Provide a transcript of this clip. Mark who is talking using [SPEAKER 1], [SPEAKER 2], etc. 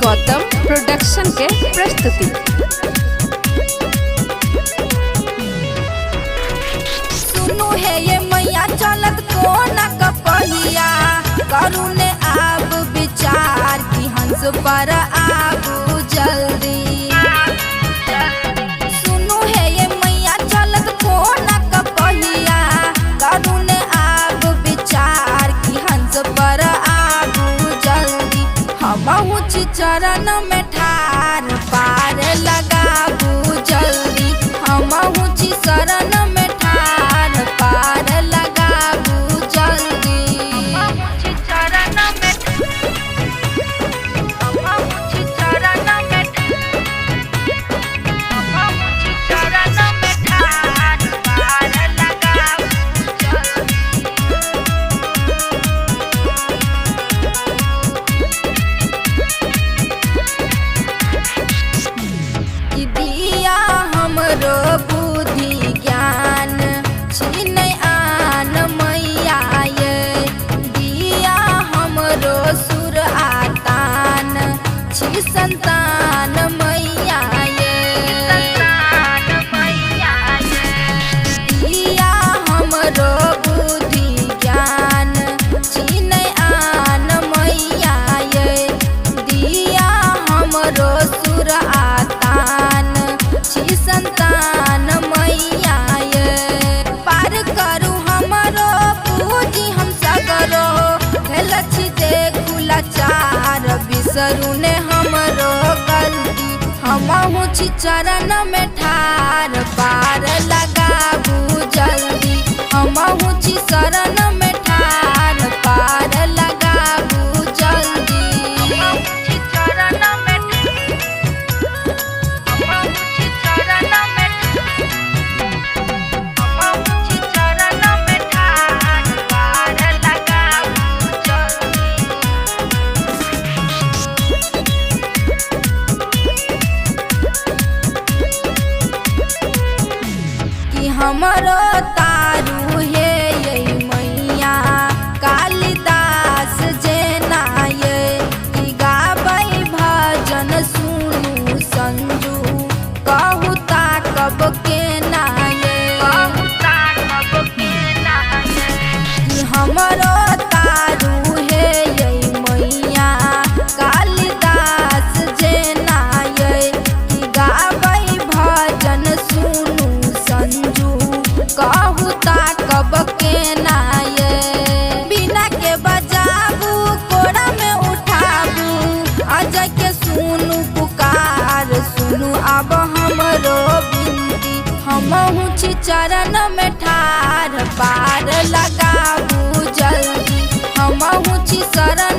[SPEAKER 1] Gautam production के प्रस्तुति।
[SPEAKER 2] सुनु है ये मैया चलत कोना कपहिया, करू ने आब विचार की हंस पर आबू जल्दी। सुनु है ये मैया चलत कोना कपहिया, करू ने आब विचार की हंस पर आबू जल्दी। हमहु चरण में ठार पार लगाबू जल्दी। हमहु शरण में ठार पार लगाबू जल्दी। हमहु चरण में ठार पार लगाबू जल्दी। दिया हमरो बुद्धि ज्ञान छीन आन मैया ये, दिया हमरो सुर आतान छी संतान मैया ये। दिया हमरो बुद्धि ज्ञान छीन आन मैया ये, दिया हमरो सुर आतान छी संतान मैया ये। पार करू हमरो पूजी हम सगरो, भेल छी देखू लाचार बिसरू ने हमरो गलती। हमहु छी चरण में ठार पार लगाबू जल्दी। हमहु छी शरण में ठार पार लगाबू जल्दी। चरण में हमरो तारू हे ये मैया कालिदास जेना ये, कि गाबै भजन सुनू संजू कहू ताकब केना ये। कि हमरो तारू हे ये मैया कालिदास जेना ये, कि गाबै भजन सुनू संजू कहू ताकब केना ये। बिना के बजाबू कोड़ा में उठाबू, अजय के सुनू पुकार सुनू अब हमरो बिनती। हमहु छी चरण में ठार पार लगाबू जल्दी। हमहु छी शरण